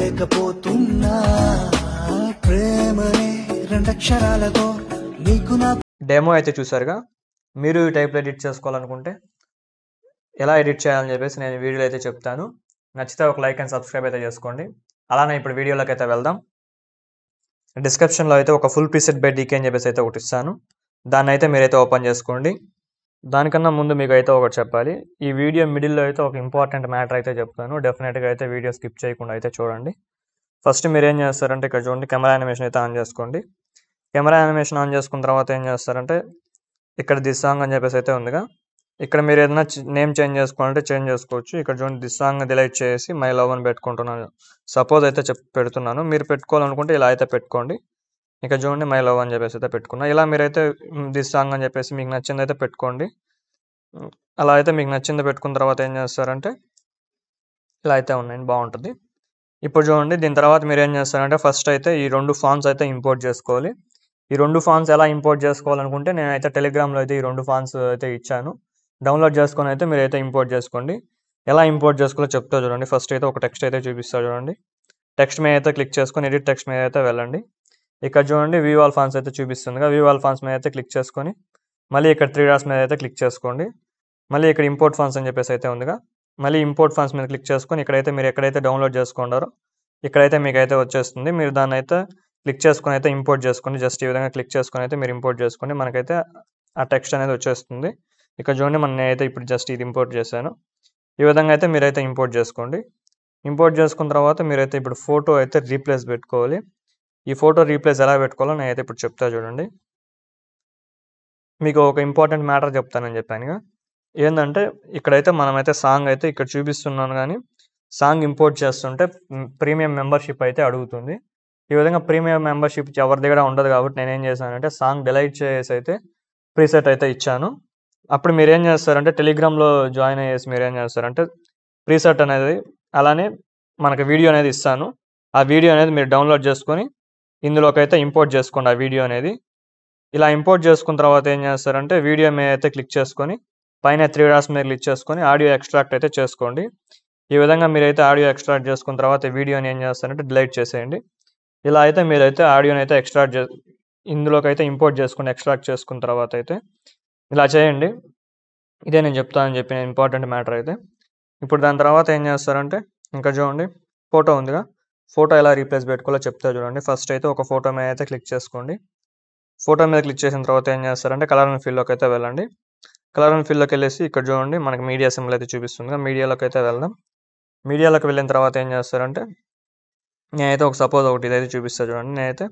చెప్పలేకపోతున్నా ప్రేమనే రెండక్షరాలతో నీకు నా డెమో అయితే చూసారుగా. మీరు ఈ టైప్లో ఎడిట్ చేసుకోవాలనుకుంటే ఎలా ఎడిట్ చేయాలని చెప్పేసి నేను వీడియోలో అయితే చెప్తాను. నచ్చితే ఒక లైక్ అండ్ సబ్స్క్రైబ్ అయితే చేసుకోండి. అలానే ఇప్పుడు వీడియోలోకి అయితే వెళ్దాం. డిస్క్రిప్షన్లో అయితే ఒక ఫుల్ ప్రీసెట్ బై డీకే అని చెప్పేసి అయితే ఒకటి ఇస్తాను. దాన్ని అయితే మీరైతే ఓపెన్ చేసుకోండి. దానికన్నా ముందు మీకు అయితే ఒకటి చెప్పాలి. ఈ వీడియో మిడిల్లో అయితే ఒక ఇంపార్టెంట్ మ్యాటర్ అయితే చెప్తాను. డెఫినెట్గా అయితే వీడియో స్కిప్ చేయకుండా అయితే చూడండి. ఫస్ట్ మీరు ఏం చేస్తారంటే ఇక్కడ చూడండి, కెమెరా యానిమేషన్ అయితే ఆన్ చేసుకోండి. కెమెరా యానిమేషన్ ఆన్ చేసుకున్న తర్వాత ఏం చేస్తారంటే ఇక్కడ దిస్ సాంగ్ అని చెప్పేసి అయితే ఉందిగా, ఇక్కడ మీరు ఏదైనా నేమ్ చేంజ్ చేసుకోవాలంటే చేంజ్ చేసుకోవచ్చు. ఇక్కడ చూడండి దిస్ సాంగ్ డిలీట్ చేసి మై లవ్ అని పెట్టుకుంటున్నాను. సపోజ్ అయితే పెడుతున్నాను. మీరు పెట్టుకోవాలనుకుంటే ఇలా అయితే పెట్టుకోండి. ఇక్కడ చూడండి మై లవ్ అని చెప్పేసి అయితే పెట్టుకున్నా. ఇలా మీరైతే దిస్ సాంగ్ అని చెప్పేసి మీకు నచ్చింది అయితే పెట్టుకోండి. అలా అయితే మీకు నచ్చింది పెట్టుకున్న తర్వాత ఏం చేస్తారంటే ఇలా అయితే ఉన్నాయండి, బాగుంటుంది. ఇప్పుడు చూడండి, దీని తర్వాత మీరు ఏం చేస్తారంటే ఫస్ట్ అయితే ఈ 2 ఫాంట్స్ అయితే ఇంపోర్ట్ చేసుకోవాలి. ఈ 2 ఫాంట్స్ ఎలా ఇంపోర్ట్ చేసుకోవాలనుకుంటే నేనైతే టెలిగ్రామ్లో అయితే ఈ 2 ఫాంట్స్ అయితే ఇచ్చాను. డౌన్లోడ్ చేసుకొని అయితే మీరైతే ఇంపోర్ట్ చేసుకోండి. ఎలా ఇంపోర్ట్ చేసుకోవాలో చెప్తా చూడండి. ఫస్ట్ అయితే ఒక టెక్స్ట్ అయితే చూపిస్తా చూడండి. టెక్స్ట్ మీద అయితే క్లిక్ చేసుకొని ఎడిట్ టెక్స్ట్ మీద అయితే వెళ్ళండి. ఇక్కడ చూడండి వ్యూ ఆల్ ఫాంట్స్ అయితే చూపిస్తుందిగా, వ్యూ ఆల్ ఫాంట్స్ మీద అయితే క్లిక్ చేసుకొని మళ్ళీ ఇక్కడ 3 డాట్స్ మీద అయితే క్లిక్ చేసుకోండి. మళ్ళీ ఇక్కడ ఇంపోర్ట్ ఫాంట్స్ అని చెప్పేసి అయితే ఉందిగా, మళ్ళీ ఇంపోర్ట్ ఫాంట్స్ మీద క్లిక్ చేసుకొని ఇక్కడైతే మీరు ఎక్కడైతే డౌన్లోడ్ చేసుకుంటారో ఇక్కడైతే మీకు అయితే వచ్చేస్తుంది. మీరు దాన్ని అయితే క్లిక్ చేసుకొని అయితే ఇంపోర్ట్ చేసుకోండి. జస్ట్ ఈ విధంగా క్లిక్ చేసుకొని అయితే మీరు ఇంపోర్ట్ చేసుకోండి. మనకైతే ఆ టెక్స్ట్ అనేది వచ్చేస్తుంది. ఇక్కడ చూడండి, నేనైతే ఇప్పుడు జస్ట్ ఇది ఇంపోర్ట్ చేశాను. ఈ విధంగా అయితే మీరైతే ఇంపోర్ట్ చేసుకోండి. ఇంపోర్ట్ చేసుకున్న తర్వాత మీరైతే ఇప్పుడు ఫోటో అయితే రీప్లేస్ పెట్టుకోవాలి. ఈ ఫోటో రీప్లేస్ ఎలా పెట్టుకోవాలో నేనైతే ఇప్పుడు చెప్తా చూడండి. మీకు ఒక ఇంపార్టెంట్ మ్యాటర్ చెప్తానని చెప్పానుగా, ఏంటంటే ఇక్కడైతే మనమైతే సాంగ్ అయితే ఇక్కడ చూపిస్తున్నాను, కానీ సాంగ్ ఇంపోర్ట్ చేస్తుంటే ప్రీమియం మెంబర్షిప్ అయితే అడుగుతుంది. ఈ విధంగా ప్రీమియం మెంబర్షిప్ ఎవరి దగ్గర ఉండదు కాబట్టి నేనేం చేశానంటే సాంగ్ డిలీట్ చేసి అయితే ప్రీసెట్ అయితే ఇచ్చాను. అప్పుడు మీరు ఏం చేస్తారంటే టెలిగ్రామ్లో జాయిన్ అయ్యేసి మీరు ఏం చేస్తారంటే ప్రీసెట్ అనేది అలానే మనకు వీడియో అనేది ఇస్తాను. ఆ వీడియో అనేది మీరు డౌన్లోడ్ చేసుకొని ఇందులోకి అయితే ఇంపోర్ట్ చేసుకోండి ఆ వీడియో అనేది. ఇలా ఇంపోర్ట్ చేసుకున్న తర్వాత ఏం చేస్తారంటే వీడియో మీద అయితే క్లిక్ చేసుకొని పైన 3 డాట్స్ మీద క్లిక్ చేసుకొని ఆడియో ఎక్స్ట్రాక్ట్ అయితే చేసుకోండి. ఈ విధంగా మీరైతే ఆడియో ఎక్స్ట్రాక్ట్ చేసుకున్న తర్వాత వీడియోని ఏం చేస్తారంటే డిలీట్ చేసేయండి. ఇలా అయితే మీరైతే ఆడియోని అయితే ఇందులోకి అయితే ఇంపోర్ట్ చేసుకుని ఎక్స్ట్రాక్ట్ చేసుకున్న తర్వాత అయితే ఇలా చేయండి. ఇదే నేను చెప్తానని చెప్పిన ఇంపార్టెంట్ మ్యాటర్ అయితే. ఇప్పుడు దాని తర్వాత ఏం చేస్తారంటే ఇంకా చూడండి, ఫోటో ఉందిగా, ఫోటో ఎలా రీప్లేస్ పెట్టుకోవాలో చెప్తా చూడండి. ఫస్ట్ అయితే ఒక ఫోటో మీద అయితే క్లిక్ చేసుకోండి. ఫోటో మీద క్లిక్ చేసిన తర్వాత ఏం చేస్తారంటే కలర్ అండ్ ఫీల్డ్లోకి అయితే వెళ్ళండి. కలర్ అండ్ ఫీల్డ్లోకి వెళ్ళేసి ఇక్కడ చూడండి మనకి మీడియా సింబల్ అయితే చూపిస్తుంది. మీడియాలోకి అయితే వెళ్దాం. మీడియాలోకి వెళ్ళిన తర్వాత ఏం చేస్తారంటే నేనైతే ఒక సపోజ్ ఒకటి ఇదైతే చూపిస్తా చూడండి. నేనైతే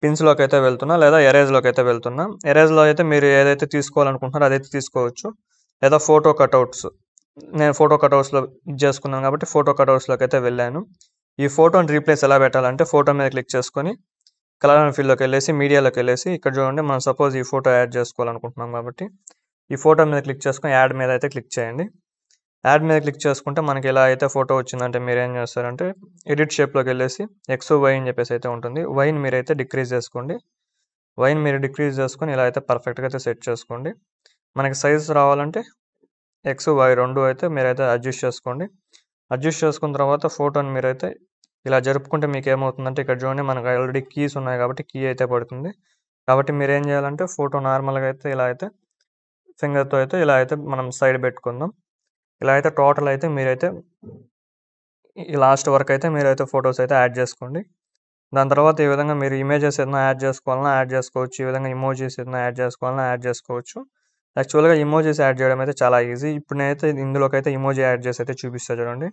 పిన్స్లోకి అయితే వెళ్తున్నా, లేదా ఎరేజ్లోకి అయితే వెళ్తున్నా. ఎరేజ్లో అయితే మీరు ఏదైతే తీసుకోవాలనుకుంటున్నారో అదైతే తీసుకోవచ్చు, లేదా ఫోటో కట్అవుట్స్. నేను ఫోటో కట్అవుట్స్లో ఇది చేసుకున్నాను కాబట్టి ఫోటో కట్అవుట్స్లోకి అయితే వెళ్ళాను. ఈ ఫోటోని రీప్లేస్ ఎలా పెట్టాలంటే ఫోటో మీద క్లిక్ చేసుకొని కలర్ అండ్ ఫీల్డ్లోకి వెళ్ళేసి మీడియాలోకి వెళ్ళేసి ఇక్కడ చూడండి, మనం సపోజ్ ఈ ఫోటో యాడ్ చేసుకోవాలనుకుంటున్నాం కాబట్టి ఈ ఫోటో మీద క్లిక్ చేసుకొని యాడ్ మీద అయితే క్లిక్ చేయండి. యాడ్ మీద క్లిక్ చేసుకుంటే మనకి ఇలా అయితే ఫోటో వచ్చిందంటే మీరు ఏం చేస్తారంటే ఎడిట్ షేప్లోకి వెళ్ళేసి ఎక్స్ వై అని చెప్పేసి అయితే ఉంటుంది. వైని మీరైతే డిక్రీజ్ చేసుకోండి. వైని మీరు డిక్రీజ్ చేసుకొని ఇలా అయితే పర్ఫెక్ట్గా అయితే సెట్ చేసుకోండి. మనకి సైజ్ రావాలంటే ఎక్స్ వై 2 అయితే మీరైతే అడ్జస్ట్ చేసుకోండి. అడ్జస్ట్ చేసుకున్న తర్వాత ఫోటోని మీరైతే ఇలా జరుపుకుంటే మీకు ఏమవుతుందంటే ఇక్కడ చూడండి మనకు ఆల్రెడీ కీస్ ఉన్నాయి కాబట్టి కీ అయితే పడుతుంది. కాబట్టి మీరు ఏం చేయాలంటే ఫోటో నార్మల్గా అయితే ఇలా అయితే ఫింగర్తో అయితే ఇలా అయితే మనం సైడ్ పెట్టుకుందాం. ఇలా అయితే టోటల్ అయితే మీరైతే ఈ లాస్ట్ వరకు అయితే మీరైతే ఫొటోస్ అయితే యాడ్ చేసుకోండి. దాని తర్వాత ఈ విధంగా మీరు ఇమేజెస్ ఏదైనా యాడ్ చేసుకోవాలన్నా యాడ్ చేసుకోవచ్చు. ఈ విధంగా ఇమోజీస్ ఏదైనా యాడ్ చేసుకోవాలన్నా యాడ్ చేసుకోవచ్చు. యాక్చువల్గా ఇమోజీస్ యాడ్ చేయడం అయితే చాలా ఈజీ. ఇప్పుడు నేనైతే ఇందులోకి అయితే ఇమోజీ యాడ్ చేసి అయితే చూపిస్తా చూడండి.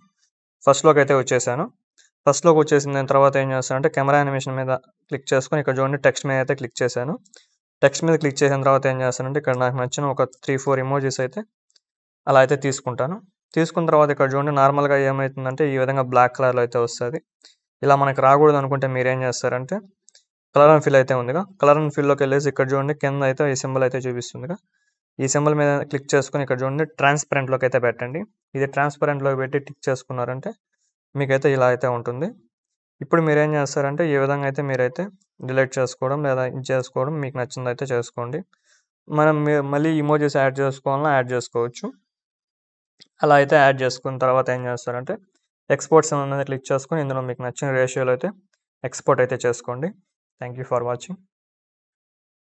ఫస్ట్లోకి అయితే వచ్చేసాను. ఫస్ట్లోకి వచ్చేసిన దాని తర్వాత ఏం చేస్తానంటే కెమెరా యానిమేషన్ మీద క్లిక్ చేసుకొని ఇక్కడ చూడండి టెక్స్ట్ మీద అయితే క్లిక్ చేశాను. టెక్స్ట్ మీద క్లిక్ చేసిన తర్వాత ఏం చేస్తానంటే ఇక్కడ నాకు నచ్చిన ఒక 3-4 ఇమోజీస్ అయితే అలా అయితే తీసుకుంటాను. తీసుకున్న తర్వాత ఇక్కడ చూడండి నార్మల్గా ఏమవుతుందంటే ఈ విధంగా బ్లాక్ కలర్లో అయితే వస్తుంది. ఇలా మనకి రాకూడదు అనుకుంటే మీరు ఏం చేస్తారంటే కలర్ అండ్ ఫిల్ అయితే ఉందిగా, కలర్ అండ్ ఫిల్లోకి వెళ్ళేసి ఇక్కడ చూడండి కింద అయితే ఈ సింబల్ అయితే చూపిస్తుందిగా, ఈ సింబల్ మీద క్లిక్ చేసుకొని ఇక్కడ చూడండి ట్రాన్స్పరెంట్లోకి అయితే పెట్టండి. ఇది ట్రాన్స్పరెంట్లోకి పెట్టి టిక్ చేసుకున్నారంటే మీకైతే ఇలా అయితే ఉంటుంది. ఇప్పుడు మీరేం చేస్తారంటే ఈ విధంగా అయితే మీరైతే డిలీట్ చేసుకోవడం లేదా ఇది చేసుకోవడం మీకు నచ్చింది అయితే చేసుకోండి. మనం మళ్ళీ ఇమోజెస్ యాడ్ చేసుకోవాలన్నా యాడ్ చేసుకోవచ్చు. అలా అయితే యాడ్ చేసుకున్న తర్వాత ఏం చేస్తారంటే ఎక్స్పోర్ట్స్ అనేది క్లిక్ చేసుకొని ఇందులో మీకు నచ్చిన రేషియోలో అయితే ఎక్స్పోర్ట్ అయితే చేసుకోండి. Thank you for watching.